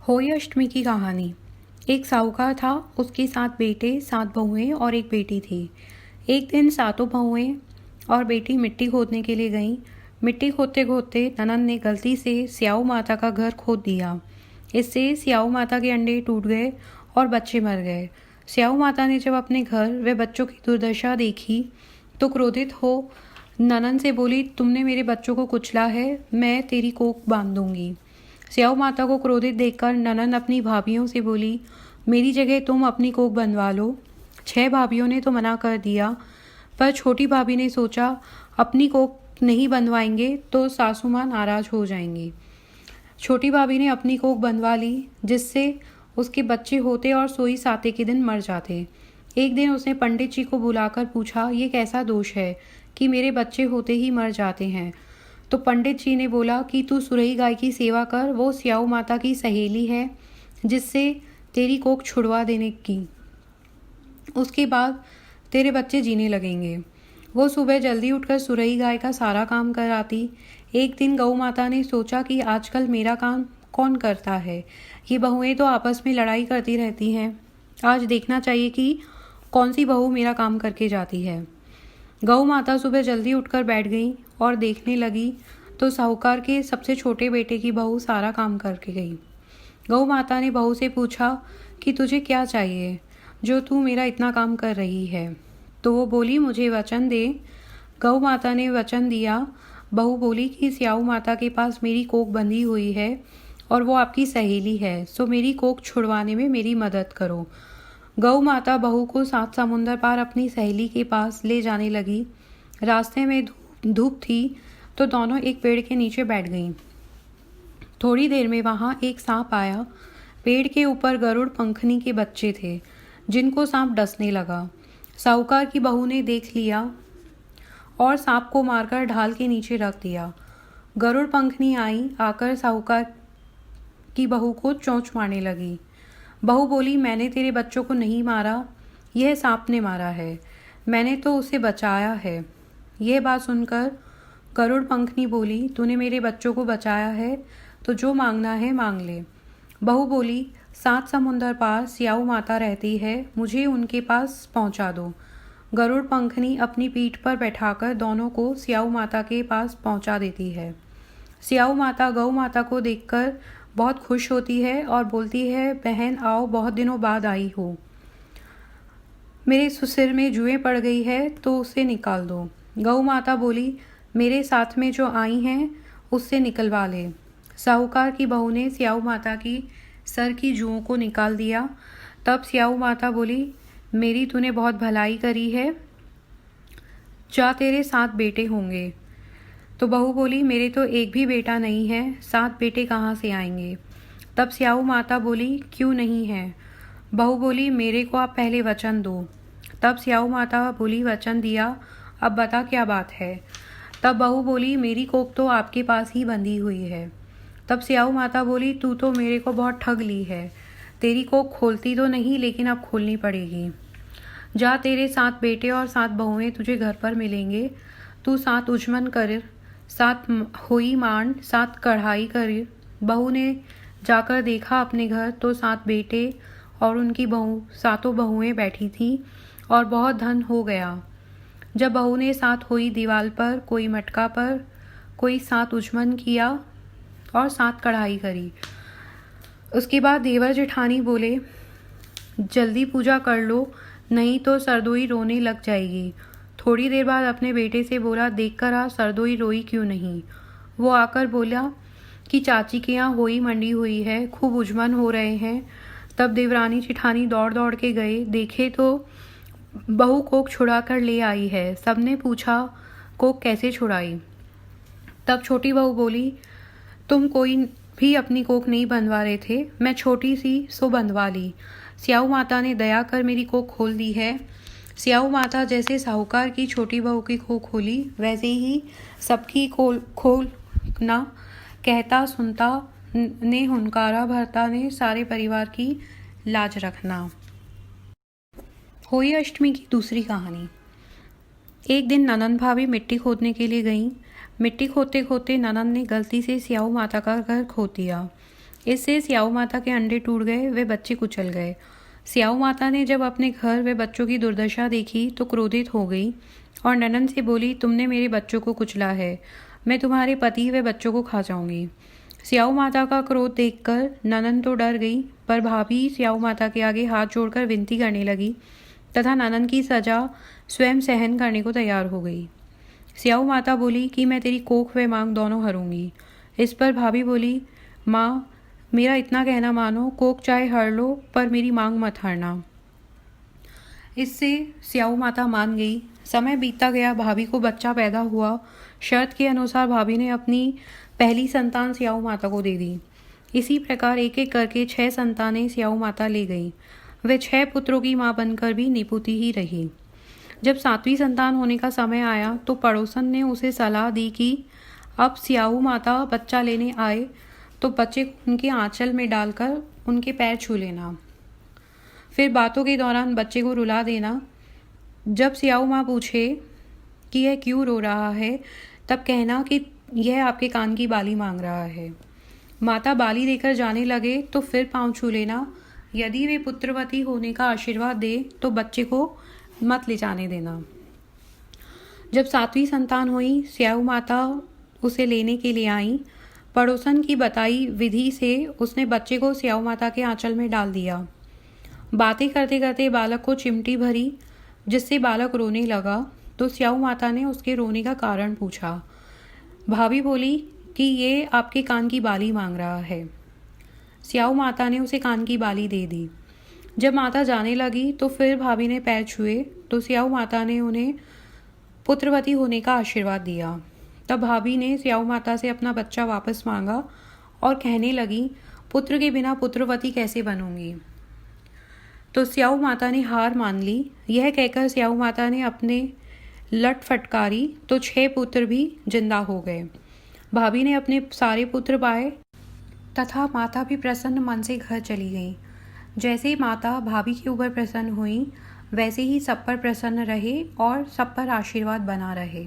होली अष्टमी की कहानी। एक साहूकार था, उसके 7 बेटे, 7 बहुएं और एक बेटी थी। एक दिन सातों बहुएं और बेटी मिट्टी खोदने के लिए गईं। मिट्टी खोदते खोदते ननंद ने गलती से स्याऊ माता का घर खोद दिया। इससे स्याऊ माता के अंडे टूट गए और बच्चे मर गए। स्याऊ माता ने जब अपने घर व बच्चों की दुर्दशा देखी तो क्रोधित हो ननंद से बोली, तुमने मेरे बच्चों को कुचला है, मैं तेरी कोख बांध दूंगी। स्याऊ माता को क्रोधित देखकर ननंद अपनी भाभियों से बोली, मेरी जगह तुम अपनी कोख बनवा लो। 6 भाभियों ने तो मना कर दिया, पर छोटी भाभी ने सोचा अपनी कोख नहीं बनवाएंगे तो सासू माँ नाराज हो जाएंगी। छोटी भाभी ने अपनी कोख बनवा ली, जिससे उसके बच्चे होते और सोई साते के दिन मर जाते। एक दिन उसने पंडित जी को बुलाकर पूछा, ये कैसा दोष है कि मेरे बच्चे होते ही मर जाते हैं। तो पंडित जी ने बोला कि तू सुरई गाय की सेवा कर, वो स्याऊ माता की सहेली है जिससे तेरी कोख छुड़वा देने की। उसके बाद तेरे बच्चे जीने लगेंगे। वो सुबह जल्दी उठकर सुरई गाय का सारा काम कराती। एक दिन गौ माता ने सोचा कि आजकल मेरा काम कौन करता है, ये बहुएं तो आपस में लड़ाई करती रहती हैं। आज देखना चाहिए कि कौन सी बहू मेरा काम करके जाती है। गौ माता सुबह जल्दी उठकर बैठ गई और देखने लगी तो साहूकार के सबसे छोटे बेटे की बहू सारा काम करके गई। गौ माता ने बहू से पूछा कि तुझे क्या चाहिए जो तू मेरा इतना काम कर रही है। तो वो बोली, मुझे वचन दे। गौ माता ने वचन दिया। बहू बोली कि स्याऊ माता के पास मेरी कोख बंधी हुई है और वो आपकी सहेली है, सो मेरी कोख छुड़वाने में मेरी मदद करो। गौ माता बहू को 7 समुंदर पार अपनी सहेली के पास ले जाने लगी। रास्ते में धूप थी तो दोनों एक पेड़ के नीचे बैठ गईं। थोड़ी देर में वहां एक सांप आया। पेड़ के ऊपर गरुड़ पंखनी के बच्चे थे जिनको सांप डसने लगा। साहूकार की बहू ने देख लिया और सांप को मारकर ढाल के नीचे रख दिया। गरुड़ पंखनी आई, आकर साहूकार की बहू को चोंच मारने लगी। बहू बोली, मैंने तेरे बच्चों को नहीं मारा, यह सांप ने मारा है, मैंने तो उसे बचाया है। यह बात सुनकर गरुड़ पंखनी बोली, तूने मेरे बच्चों को बचाया है तो जो मांगना है मांग ले। बहू बोली, 7 समुंदर पार स्याऊ माता रहती है, मुझे उनके पास पहुंचा दो। गरुड़ पंखनी अपनी पीठ पर बैठाकर दोनों को स्याऊ माता के पास पहुंचा देती है। स्याऊ माता गौ माता को देखकर बहुत खुश होती है और बोलती है, बहन आओ, बहुत दिनों बाद आई हो। मेरे सिर में जुएं पड़ गई है तो उसे निकाल दो। गौ माता बोली, मेरे साथ में जो आई हैं उससे निकलवा ले। साहूकार की बहू ने स्याऊ माता की सर की जुओं को निकाल दिया। तब स्याऊ माता बोली, मेरी तूने बहुत भलाई करी है, जा तेरे 7 बेटे होंगे। तो बहू बोली, मेरे तो एक भी बेटा नहीं है, 7 बेटे कहाँ से आएंगे। तब स्याऊ माता बोली, क्यों नहीं है। बहू बोली, मेरे को आप पहले वचन दो। तब स्याऊ माता बोली, वचन दिया, अब बता क्या बात है। तब बहू बोली, मेरी कोख तो आपके पास ही बंधी हुई है। तब स्याऊ माता बोली, तू तो मेरे को बहुत ठग ली है, तेरी कोख खोलती तो नहीं लेकिन अब खोलनी पड़ेगी। जा, तेरे 7 बेटे और 7 बहुएं तुझे घर पर मिलेंगे। तू 7 उजमन कर, 7 होई मांड, 7 कढ़ाई कर। बहू ने जाकर देखा अपने घर तो 7 बेटे और उनकी बहू, सातों बहुएं बैठी थीं और बहुत धन हो गया। जब बहू ने 7 होई दीवार पर, कोई मटका पर, कोई 7 उजमन किया और 7 कढ़ाई करी। उसके बाद देवर जेठानी बोले, जल्दी पूजा कर लो, नहीं तो सरदोई रोने लग जाएगी। थोड़ी देर बाद अपने बेटे से बोला, देख कर आ, सरदोई रोई क्यों नहीं। वो आकर बोला कि चाची के यहाँ होई मंडी हुई है, खूब उजमन हो रहे हैं। तब देवरानी जेठानी दौड़ दौड़ के गए, देखे तो बहू कोख छुड़ा कर ले आई है। सबने पूछा, कोख कैसे छुड़ाई। तब छोटी बहू बोली, तुम कोई भी अपनी कोख नहीं बनवा रहे थे, मैं छोटी सी सो बनवा ली। स्याऊ माता ने दया कर मेरी कोख खोल दी है। स्याऊ माता जैसे साहूकार की छोटी बहू की कोख खोली, वैसे ही सबकी खोलना कहता सुनता ने हुनकारा भरता ने सारे परिवार की लाज रखना। होली अष्टमी की दूसरी कहानी। एक दिन ननंद भाभी मिट्टी खोदने के लिए गईं। मिट्टी खोदते खोदते ननंद ने गलती से स्याऊ माता का घर खोद दिया। इससे स्याऊ माता के अंडे टूट गए, वे बच्चे कुचल गए। स्याऊ माता ने जब अपने घर वे बच्चों की दुर्दशा देखी तो क्रोधित हो गई और ननन से बोली, तुमने मेरे बच्चों को कुचला है, मैं तुम्हारे पति व बच्चों को खा जाऊंगी। स्याऊ माता का क्रोध देखकर ननन तो डर गई, पर भाभी स्याऊ माता के आगे हाथ जोड़कर विनती करने लगी तथा ननन की सजा स्वयं सहन करने को तैयार हो गई। स्याऊ माता बोली कि मैं तेरी कोख व मांग दोनों हरूंगी। इस पर भाभी बोली, माँ, मेरा इतना कहना मानो, कोख चाहे हर लो पर मेरी मांग मत हरना। इससे स्याऊ माता मान गई। समय बीतता गया, भाभी को बच्चा पैदा हुआ। शर्त के अनुसार भाभी ने अपनी पहली संतान स्याऊ माता को दे दी। इसी प्रकार एक एक करके 6 संतानें स्याऊ माता ले गई। वे 6 पुत्रों की माँ बनकर भी निपुती ही रही। जब 7वीं संतान होने का समय आया तो पड़ोसन ने उसे सलाह दी कि अब स्याऊ माता बच्चा लेने आए तो बच्चे को उनके आंचल में डालकर उनके पैर छू लेना, फिर बातों के दौरान बच्चे को रुला देना। जब स्याऊ माँ पूछे कि यह क्यों रो रहा है, तब कहना कि यह आपके कान की बाली मांग रहा है। माता बाली देकर जाने लगे तो फिर पाँव छू लेना। यदि वे पुत्रवती होने का आशीर्वाद दे तो बच्चे को मत ले जाने देना। जब 7वीं संतान हुई, स्याऊ माता उसे लेने के लिए आई। पड़ोसन की बताई विधि से उसने बच्चे को स्याऊ माता के आंचल में डाल दिया। बातें करते करते बालक को चिमटी भरी, जिससे बालक रोने लगा। तो स्याऊ माता ने उसके रोने का कारण पूछा। भाभी बोली कि ये आपके कान की बाली मांग रहा है। स्याऊ माता ने उसे कान की बाली दे दी। जब माता जाने लगी तो फिर भाभी ने पैर छुए तो स्याऊ माता ने उन्हें पुत्रवती होने का आशीर्वाद दिया। तब भाभी ने स्याऊ माता से अपना बच्चा वापस मांगा और कहने लगी, पुत्र के बिना पुत्रवती कैसे बनूंगी। तो स्याऊ माता ने हार मान ली। यह कहकर स्याऊ माता ने अपने लट फटकारी तो 6 पुत्र भी जिंदा हो गए। भाभी ने अपने सारे पुत्र पाए तथा माता भी प्रसन्न मन से घर चली गई। जैसे ही माता भाभी के ऊपर प्रसन्न हुई, वैसे ही सब पर प्रसन्न रहे और सब पर आशीर्वाद बना रहे।